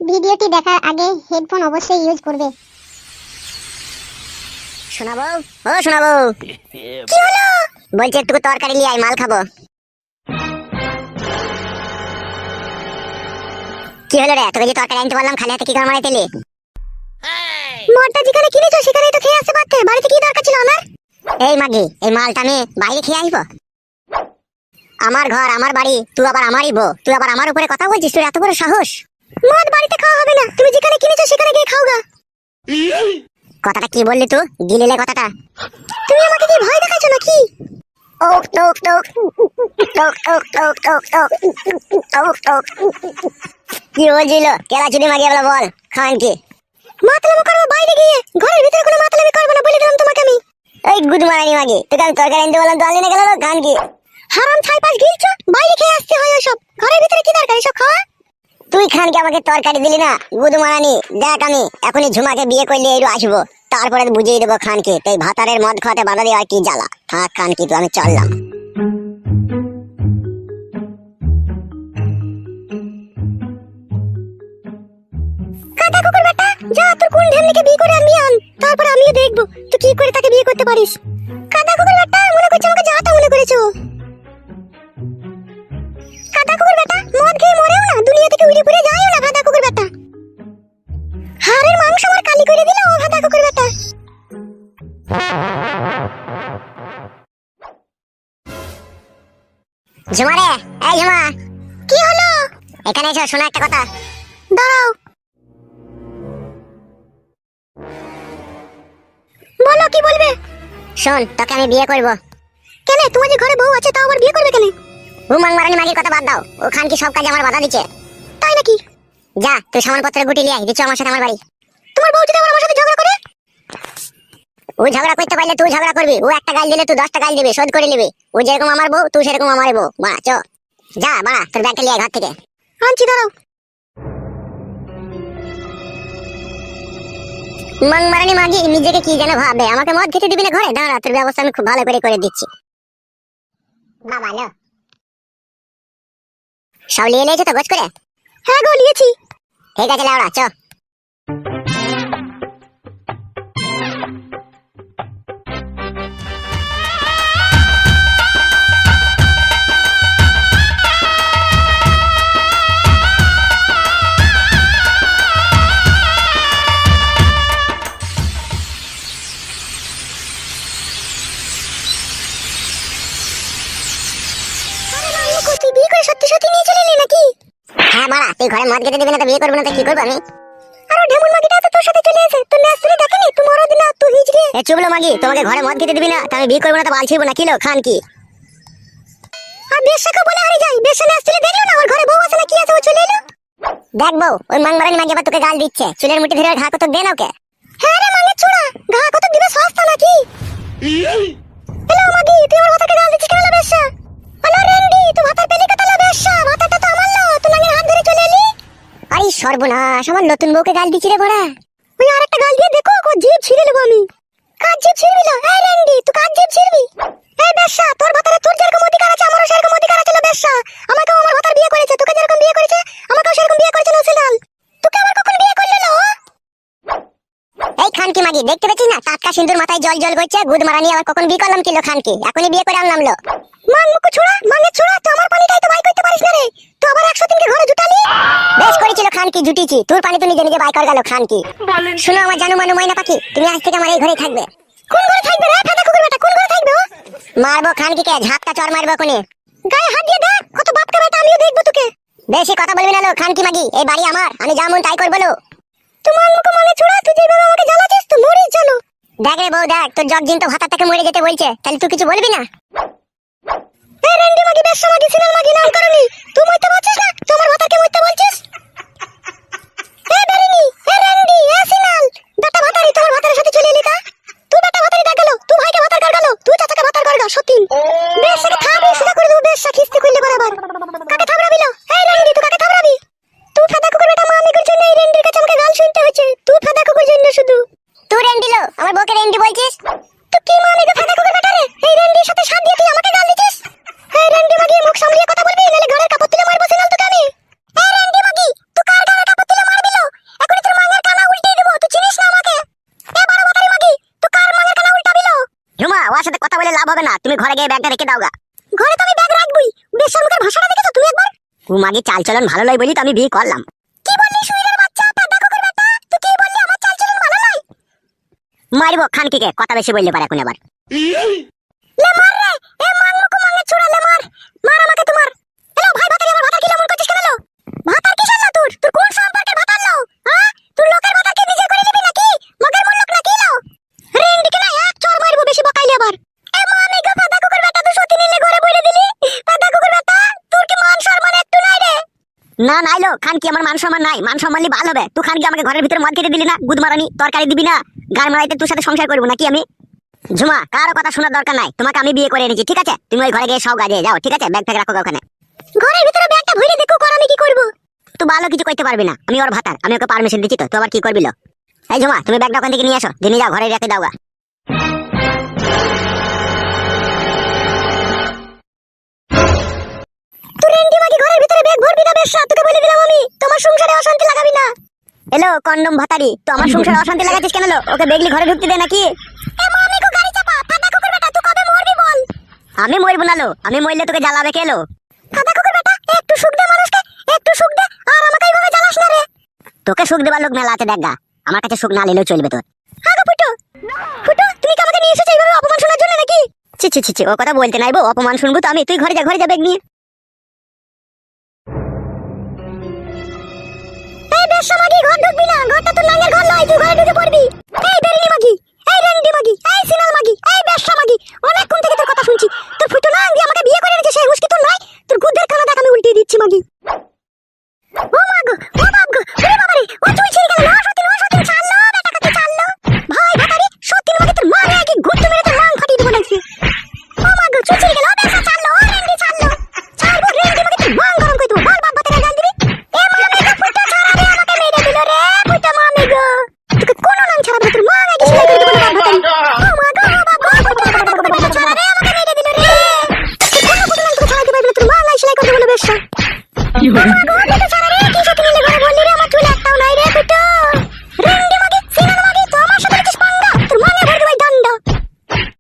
ভিডিওটি দেখার আগে হেডফোন অবশ্যই ইউজ করবে। শোনাবো ও শোনাবো। কি হলো? বলছি একটু তরকারি নিয়ে আয়, মাল খাবো। কি হলো রে, তোকে যে তরকারি আনতে বললাম খালি হাতে কি করে মারাই দিলি? মদটা যেখানে কিনেছো সেখানেই তো খেয়ে আসতে পারতে, বাড়িতে কি দরকার ছিল আমার? এই মাগি, এই মালটা আমি বাইরে খেয়ে আসবো? আমার ঘর আমার বাড়ি, তুই আবার আমারই বউ, তুই আবার আমার উপরে কথা বলছিস? তোর এত বড় সাহস? মদ বাড়িতে খাওয়া হবে না, তুমি যেখানে কিনেছো সেখানে গিয়ে খাওগা। কথাটা কি বললি তুই? গিলিলে কথাটা? তুমি আমাকে কি ভয় দেখাচ্ছ নাকি? ওক টোক টোক টোক টোক টোক টোক টোক টোক টোক। কি বলছিল? কেলা চুদি মাগি বলে বল, খান কি? মাতলামি করবো বাইরে গিয়ে, ঘরের ভিতরে কোনো মাতলামি করবো না বলে দিলাম তোমাকে আমি। এই গুদ মারানি মাগি, তোকে আমি তরকারি আনতে বললাম তো আনলি না গেল, খান কি? হারাম ছাইপাশ গিলছো, বাইরে খেয়ে আসতে হয় ওসব, ঘরের ভিতরে কি দরকার এসব খাওয়া? তুই খানকে আমাকে তরকারি দিলি না, গুদ মারানি। দেখ আমি এখনই ঝুমাকে বিয়ে করলে এইটু আসবো, তারপরে বুঝিয়ে দেবো খানকে তুই ভাতারের মদ খাওয়াতে বাধা দিয়ে আর কি জ্বালা। থাক খানকি, তুই আমি চললাম। কাদা কুকুর বেটা, যা তোর কোন ঢেমনিকে বিয়ে করে আনবি আন, তারপর আমিও দেখবো তুই কি করে তাকে বিয়ে করতে পারিস। কাদা কুকুর বেটা, মনে করছো আমাকে যাতা মনে করেছো? কাদা কুকুর বেটা, মদ খেয়ে মরেও না, দুনিয়া থেকে উড়ে পুড়ে যায়ও না কাদা কুকুর বেটা। হাড়ের মাংস আমার কালি করে দিল ও কাদা কুকুর বেটা। ঝুমা রে, এই ঝুমা, কি হলো? এখানে এসো, শোনো একটা কথা। দাঁড়াও, বলো কি বলবে? শোন, তোকে আমি বিয়ে করবো। কেন, তোমার যে ঘরে বউ আছে তাও আবার বিয়ে করবে কেন? হুমাং মারানি মাগির কথা বাদ দাও, ও খানকি সব কাজে আমার বাধা দিচ্ছে। তাই নাকি? যা তুই সামানপত্র গুটি লিয়ে আয়, দিচ্ছ আমার সাথে আমার বাড়ি। তোমার বউ যদি আবার আমার সাথে ঝগড়া করে? ও ঝগড়া করতে পারলে তুই ঝগড়া করবি, ও একটা গাল দিলে তুই 10টা গাল দিবি, শোধ করে নিবি। ও যেরকম আমার বউ, তুই সেরকম আমার বউ। বা চ, যা বাড়া, তোর ব্যাগটা লিয়ে আয় ঘর থেকে। আনছি, দাঁড়াও। মাং মারানি মাগি নিজেকে কি যেন ভাবে, আমাকে মদ খেতে দিবি না ঘরে? দাঁড়া, তোর ব্যবস্থা আমি খুব ভালো করে দিচ্ছি। বাবা লো, সব লিয়ে নিয়েছো তো গোছ করে? হ্যাঁ গো, নিয়েছি। ঠিক আছে লাউড়া, চ। তুই বিয়ে করে সত্যি সত্যি নিয়ে চলে এলি নাকি? হ্যাঁ বাড়া, তুই ঘরে মদ খেতে দিবি না তো বিয়ে করবি না তো কি করবো আমি? আর ঢেমুন মাগিটা তো তোর সাথে চলে এসে, তোর নাচ তুই দেখেনি, তুই মরদ না তুই হিজড়ে। এ চুবলো মাগি, তোমাকে ঘরে মদ খেতে দিবি না তো আমি বিয়ে করবো না তো বাল ছিড়বো না, কিলো খান কি? আর বেশাকে বলে হারি যাই, বেশা নাচ তুলে দেখলো না ওর ঘরে বউ আছে না কি আছে, ও চলে এলো। দেখবো ওই মাং মারানি মাগি আবার তোকে গাল দিচ্ছে, চুলের মুঠি ধরে ঘা কত দে না ওকে। হ্যাঁ রে মাঙ্গের ছোড়া, ঘা কত দিবে সস্তা নাকি? হ্যালো মাগি, তুই আমার ভাতাকে গাল দিচ্ছিস কেন? বেশা হ্যালো রেন্ডি, তুই ভাতার পেলি কথা লো? বেশা ভাতাটা তো আমার লো, তুই নাঙ্গের হাত ধরে চলে এলি। আরে সর্বনাশ, আমার নতুন বউকে গাল দিচ্ছি রে বড়া। ওই আরেকটা গাল দিয়ে দেখো, ও জিভ ছিঁড়ে নেবো আমি। কাজ জিভ ছিঁড়বি না? এই রেন্ডি, তুই কাজ জিভ ছিঁড়বি? এই বেশা, তোর ভাতারে তোর যেরকম অধিকার আছে আমারও সেরকম অধিকার আছে। বেশা, আমাকেও আমার ভাতার বিয়ে করেছে, তোকে যেরকম বিয়ে করেছে আমাকেও সেরকম বিয়ে করেছে নসিলাল। তোকে আবার কখন বিয়ে করলে লো? এই খানকি মাগি, দেখতে পেয়েছিস না টাটকা সিন্দুর মাথায় জল জল করছে? গুদ মারানি আবার কখন বিয়ে করলাম কিলো খানকি, এখনই বিয়ে করে আনলাম লো। মাং মুকু ছোড়া, মাঙ্গের ছোড়া, তুই আমার পানিটাই তো বাই করতে পারিস না রে। তুই আবার 100 দিনকে ঘরে জুটালি। বেশ করেছিল খানকি, জুটিছি। তোর পানি তো নিজে নিজে বাই কর গেল খানকি। শুনো আমার জানু মানু ময়না পাখি, তুমি আজ থেকে আমার এই ঘরেই থাকবে। কোন ঘরে থাকবে রে কাদা কুকুর বেটা, কোন ঘরে থাকবে ও? মারবো খানকিকে, ঝাপটা চর মারবো কোনে। গায়ে হাত দিয়ে দেখ, কত বাপকা বেটা, আমিও দেখবো তোকে। বেশি কথা বলবি না লো খানকি মাগি, এই বাড়ি আমার, আমি যা মন তাই করবো লো। তুই মাং মুকু মাঙ্গের ছোড়া, তুই যেভাবে আমাকে জ্বালাচ্ছিস তুই মরিস জানো। দেখ রে বউ দেখ, তোর জগ জিন তো ভাতার থেকে মরে যেতে বলছে, তাহলে তুই কিছু বলবি না? এই রেন্ডি মাগি, বেশা মাগি, সিনাল মাগি, নাম করনি। তুই মরতে পারছিস না, তুই আমার ভাতাকে মরতে বলছিস? এই বেরিনি, এই রেন্ডি, এই সিনাল, বেটা ভাতারি তোমার ভাতারের সাথে চলে এলি কা? তুই বেটা ভাতারি ডাক গেল, তুই ভাইকে ভাতার কর গেল, তুই চাচাকে ভাতার কর গা, সতীন। বেশাকে থামবি, সেটা করে দেবো, বেশা খিস্তি করলে বরাবর। কাকে থামড়াবি লো? এই রেন্ডি, তুই কাকে থামড়াবি? তুই ফাদা কুকুর বেটা, মা আমি করছি না, এই রেন্ডির কাছে আমাকে গাল শুনতে হচ্ছে। তুই ফাদা কুকুর জন্য শুধু। তুই রেন্ডি লো, আমার বউকে রেন্ডি বলছিস? তুই কি মানে গো ফাদা কুকুর বেটা রে? এই রেন্ডির সাথে সাথ দিয়ে তুই আমাকে গাল দিছিস? এই রেন্ডি মাগি, মুখ সামলিয়ে কথা বলবি, নালে ঘরের কাপড় তুলে মারবো সিনাল তোকে আমি। এই রেন্ডি মাগি, হবে না, তুমি ঘরে গিয়ে ব্যাগটা রেখে দাও গা। ঘরে তো আমি ব্যাগ রাখবই, বেশার মুখের ভাষাটা দেখেছো তুমি একবার? ও মাগি চাল চলন ভালো নয় বলি তো আমি বিয়ে করলাম। কি বললি শুইরের বাচ্চা, পেদা কুকুর বেটা? তুই কি বললি আমার চাল চলন ভালো নয়? মারবো খানকিকে, কথা বেশি বললে পারে এখন আবার। লে মার রে, এ মাংমুকু মাংগে ছুড়া লে মার। মার আমাকে তোমার। এলো ভাই ভাতারি আমার ভাতার কি এমন করছিস কেন লো? ভাতার কি শালা তোর? তোর কোন সম্পর্কের ভাতার লো? হ্যাঁ? তুই লোকের ভাতাকে নিজে করে নিবি নাকি? মগের মূল লোক নাকি লো? রেন্ডিকে না এক চড় মারবো বেশি বকাইলে আবার। এ মামি গো পেদা কুকুর বেটা, তুই সত্যি নিলে ঘরে বইরে দিলি? পেদা কুকুর বেটা, তোর কি মান সম্মান একটু নাই রে? না নাইলো খানকি, আমার মান সম্মান নাই, মান সম্মান ভালো হবে। তুই খানকি আমাকে ঘরের ভিতরে মদ খেতে দিলি না, গুদ মারানি, তরকারি দিবি না, গান মারাইতে তোর সাথে সংসার করবো নাকি আমি? ঝুমা কারো কথা শোনার দরকার নাই, তোমাকে আমি বিয়ে করে এনেছি, ঠিক আছে? তুমি ওই ঘরে গিয়ে সব গাজে যাও, ঠিক আছে? ব্যাগ ফ্যাগ রাখো ওখানে। ঘরের ভিতরে ব্যাগটা ভরে দেখো কর, আমি কি করব? তুই ভালো কিছু করতে পারবি না, আমি ওর ভাতার, আমি ওকে পারমিশন দিচ্ছি তো, তুই আবার কি করবি লো? এই ঝুমা তুমি ব্যাগটা ওখান থেকে নিয়ে আসো, দিয়ে নিয়ে যাও ঘরে রেখে দাও গা। তুই রেন্ডি মাগি ঘরের ভিতরে ব্যাগ ভরবি না বেশা, তোকে বলে দিলাম আমি, তোমার সংসারে অশান্তি লাগাবি না। এলো কন্ডম ভাতারি, তো আমার সংসারে অশান্তি লাগাচ্ছিস কেন লো? ওকে বেগলি ঘরে ঢুকতে দে নাকি? এ মামি গো গাড়ি চাপা, পেদা কুকুর বেটা তুই কবে মরবি বল? আমি মরবো না লো, আমি মরলে তোকে জ্বালাবে কে লো? পেদা কুকুর বেটা, একটু সুখ দে মানুষকে, একটু সুখ দে, আর আমাকে এইভাবে জ্বালাস না রে। তোকে সুখ দেবার লোক মেলা আছে দেখা, আমার কাছে সুখ না নিলেও চলবে তোর। হ্যাঁ গো ফুটো, ফুটো তুমি কি আমাকে নিয়ে এসেছো এইভাবে অপমান শোনার জন্য নাকি? ছি ছি ছি ছি, ও কথা বলতে নাই বউ, অপমান শুনবো তো আমি। তুই ঘরে যা, ঘরে যা ব্যাগ নিয়ে। এই বেশা মাগি ঘর ঢুকবি না, ঘরটা তোর নাঙ্গের ঘর নয়, তুই ঘরে ঢুকে পড়বি। এই বেরিনি মাগি, এই রেন্ডি মাগি, এই সিনাল মাগি, এই বেশা মাগি, অনেকক্ষণ থেকে তোর কথা শুনছি। তোর ফুটো না আঙ্গি আমাকে বিয়ে করে এনেছে, সেই হুঁশকি তোর নাই? তোর গুদের খানা দেখ আমি উল্টিয়ে দিচ্ছি মাগি। ও মা গো, ও বাপ গো, ওরে বাবা রে, ও চুই ছিঁড়ে গেল, ও সতীন ছাড়লো, বেটা কাকে ছাড়লো। ভাই ভাতারি, সতীন মাগি তোর মা রে কি গুত্ত মেরে তোর মাং ফাটিয়ে দেবো নাকি। ও মা গো, চুই ছিঁড়ে গেল, ও বেশা ছাড়লো, ও রেন্ডি ছাড়লো। ছাড়বো রেন্ডি মাগি তোর মাং গরম করে দেবো, বল বাপ ভাতারে গাল দিবি। এ মামি গো ফুটো ছাড়া রে, আমাকে মেরে দিল রে, ফুটো মামি গো। তোকে কোনো নাম ছাড়াবো না, তোর মা আগে সেলাই করে দেবো বাপ ভাতারি। ও মা গো, ও বাপ গো, ফুটো ছাড়া রে, আমাকে মেরে দিল রে। তুই কোনো ফুটো নাম তোকে ছাড়াইতে পারবি না, তোর মা আগে সেলাই করে দেবো বেশা। ও মা গো,